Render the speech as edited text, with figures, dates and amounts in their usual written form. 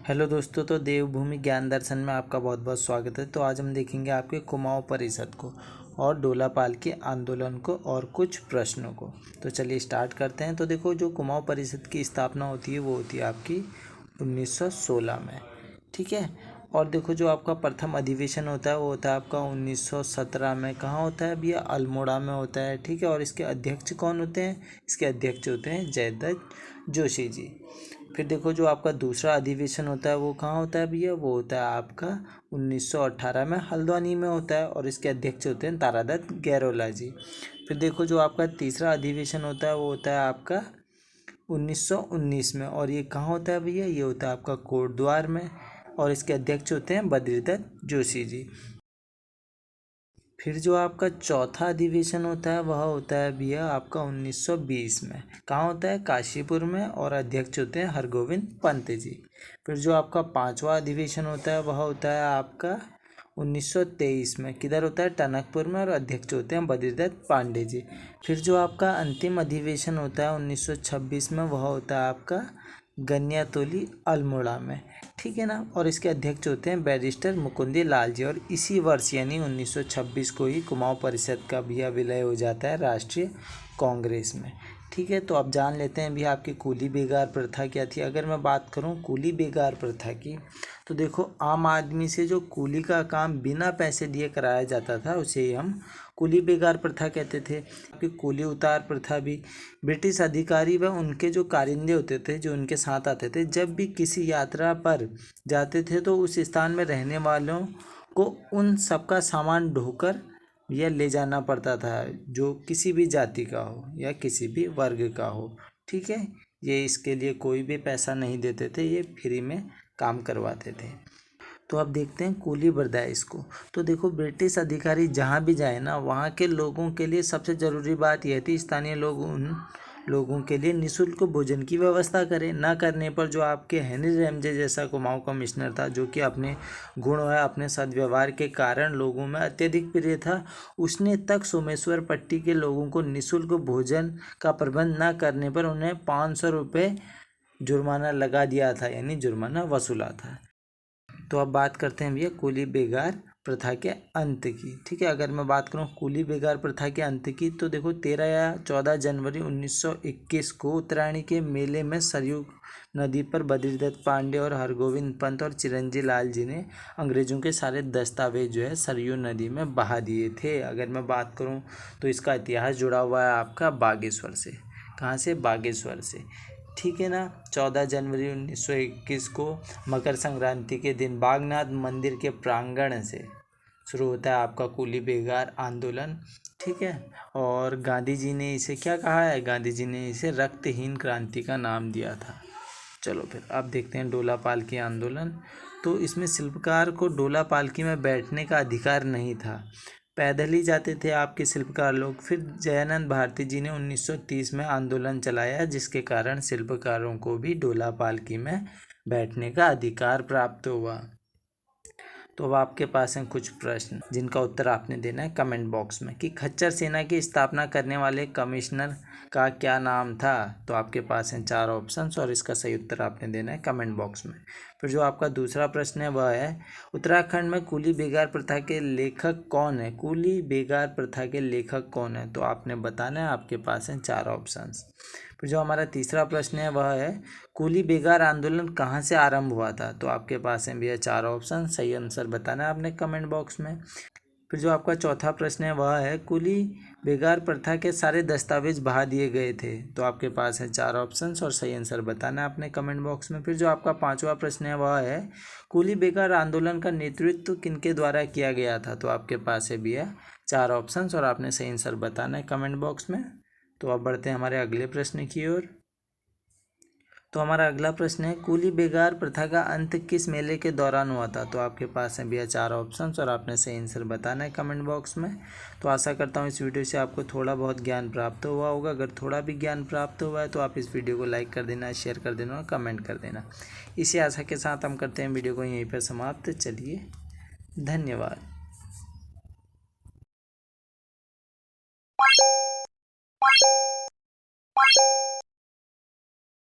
Hello दोस्तों, तो देवभूमि ज्ञान दर्शन में आपका बहुत बहुत स्वागत है। तो आज हम देखेंगे आपके कुमाऊं परिषद को और डोलापाल के आंदोलन को और कुछ प्रश्नों को। तो चलिए स्टार्ट करते हैं। तो देखो, जो कुमाऊं परिषद की स्थापना होती है वो होती है आपकी 1916 में, ठीक है। और देखो, जो आपका प्रथम अधिवेशन होता है वो होता है आपका 1917 में। कहाँ होता है भैया? अल्मोड़ा में होता है, ठीक है। और इसके अध्यक्ष कौन होते हैं? इसके अध्यक्ष होते हैं जयदत्त जोशी जी। फिर देखो, जो आपका दूसरा अधिवेशन होता है वो कहाँ होता है भैया? वो होता है आपका 1918 में हल्द्वानी में होता है और इसके अध्यक्ष होते हैं तारादत्त गैरोला जी। फिर देखो, जो आपका तीसरा अधिवेशन होता है वो होता है आपका 1919 में, और ये कहाँ होता है भैया? ये होता है आपका कोटद्वार में और इसके अध्यक्ष होते हैं बद्रीदत्त जोशी जी। फिर जो आपका चौथा अधिवेशन होता है वह होता है भैया आपका 1920 में। कहाँ होता है? काशीपुर में, और अध्यक्ष होते हैं हरगोविंद पंत जी। फिर जो आपका पांचवा अधिवेशन होता है वह होता है आपका 1923 में। किधर होता है? टनकपुर में, और अध्यक्ष होते हैं बद्रीदत्त पांडे जी। फिर जो आपका अंतिम अधिवेशन होता है 1926 में, वह होता है आपका गन्यातोली अल्मोड़ा में, ठीक है ना। और इसके अध्यक्ष होते हैं बैरिस्टर मुकुंदी लाल जी। और इसी वर्ष यानी 1926 को ही कुमाऊं परिषद का भी विलय हो जाता है राष्ट्रीय कांग्रेस में, ठीक है। तो अब जान लेते हैं भी आपकी कूली बेगार प्रथा क्या थी। अगर मैं बात करूं कूली बेगार प्रथा की, तो देखो, आम आदमी से जो कूली का काम बिना पैसे दिए कराया जाता था उसे ही हम कूली बेगार प्रथा कहते थे। आपकी कूली उतार प्रथा भी ब्रिटिश अधिकारी व उनके जो कारिंदे होते थे जो उनके साथ आते थे, जब भी किसी यात्रा पर जाते थे तो उस स्थान में रहने वालों को उन सबका सामान ढोकर या ले जाना पड़ता था, जो किसी भी जाति का हो या किसी भी वर्ग का हो, ठीक है। ये इसके लिए कोई भी पैसा नहीं देते थे, ये फ्री में काम करवाते थे। तो अब देखते हैं कूली बर्दाइश को। तो देखो, ब्रिटिश अधिकारी जहाँ भी जाए ना, वहाँ के लोगों के लिए सबसे ज़रूरी बात यह थी स्थानीय लोग उन लोगों के लिए निःशुल्क भोजन की व्यवस्था करें। ना करने पर जो आपके हेनरी रैमजे जैसा कुमाऊं कमिश्नर था, जो कि अपने गुण व अपने सद्व्यवहार के कारण लोगों में अत्यधिक प्रिय था, उसने तक सोमेश्वर पट्टी के लोगों को निःशुल्क भोजन का प्रबंध न करने पर उन्हें 500 रुपये जुर्माना लगा दिया था, यानी जुर्माना वसूला था। तो अब बात करते हैं भैया कूली बेगार प्रथा के अंत की, ठीक है। अगर मैं बात करूं कूली बेगार प्रथा के अंत की, तो देखो, 13 या 14 जनवरी 1921 को उत्तरायणी के मेले में सरयू नदी पर बद्रीदत्त पांडे और हरगोविंद पंत और चिरंजी लाल जी ने अंग्रेजों के सारे दस्तावेज जो है सरयू नदी में बहा दिए थे। अगर मैं बात करूं तो इसका इतिहास जुड़ा हुआ है आपका बागेश्वर से। कहाँ से? बागेश्वर से, ठीक है ना। 14 जनवरी 1921 को मकर संक्रांति के दिन बागनाथ मंदिर के प्रांगण से शुरू होता है आपका कूली बेगार आंदोलन, ठीक है। और गांधी जी ने इसे क्या कहा है? गांधी जी ने इसे रक्तहीन क्रांति का नाम दिया था। चलो फिर अब देखते हैं डोला पालकी आंदोलन। तो इसमें शिल्पकार को डोला पालकी में बैठने का अधिकार नहीं था, पैदल ही जाते थे आपके शिल्पकार लोग। फिर जयानंद भारती जी ने 1930 में आंदोलन चलाया, जिसके कारण शिल्पकारों को भी डोला पालकी में बैठने का अधिकार प्राप्त हुआ। तो अब आपके पास हैं कुछ प्रश्न जिनका उत्तर आपने देना है कमेंट बॉक्स में। कि खच्चर सेना की स्थापना करने वाले कमिश्नर का क्या नाम था? तो आपके पास हैं 4 ऑप्शंस और इसका सही उत्तर आपने देना है कमेंट बॉक्स में। फिर जो आपका दूसरा प्रश्न है वह है, उत्तराखंड में कूली बेगार प्रथा के लेखक कौन है? कूली बेगार प्रथा के लेखक कौन है? तो आपने बताना है, आपके पास हैं 4 ऑप्शंस। फिर जो हमारा तीसरा प्रश्न है वह है, कूली बेगार आंदोलन कहाँ से आरंभ हुआ था? तो आपके पास हैं भैया 4 ऑप्शन, सही आंसर बताना है आपने कमेंट बॉक्स में। फिर जो आपका चौथा प्रश्न है वह है, कूली बेगार प्रथा के सारे दस्तावेज बहा दिए गए थे। तो आपके पास है 4 ऑप्शंस और सही आंसर बताना है आपने कमेंट बॉक्स में। फिर जो आपका पांचवा प्रश्न है वह है, कूली बेगार आंदोलन का नेतृत्व किनके द्वारा किया गया था? तो आपके पास है भैया 4 ऑप्शंस और आपने सही आंसर बताना है कमेंट बॉक्स में। तो अब बढ़ते हैं हमारे अगले प्रश्न की ओर। तो हमारा अगला प्रश्न है, कूली बेगार प्रथा का अंत किस मेले के दौरान हुआ था? तो आपके पास है भैया 4 ऑप्शंस और आपने सही आंसर बताना है कमेंट बॉक्स में। तो आशा करता हूँ इस वीडियो से आपको थोड़ा बहुत ज्ञान प्राप्त हुआ होगा। अगर थोड़ा भी ज्ञान प्राप्त हुआ है तो आप इस वीडियो को लाइक कर देना, शेयर कर देना और कमेंट कर देना। इसी आशा के साथ हम करते हैं वीडियो को यहीं पर समाप्त। चलिए, धन्यवाद।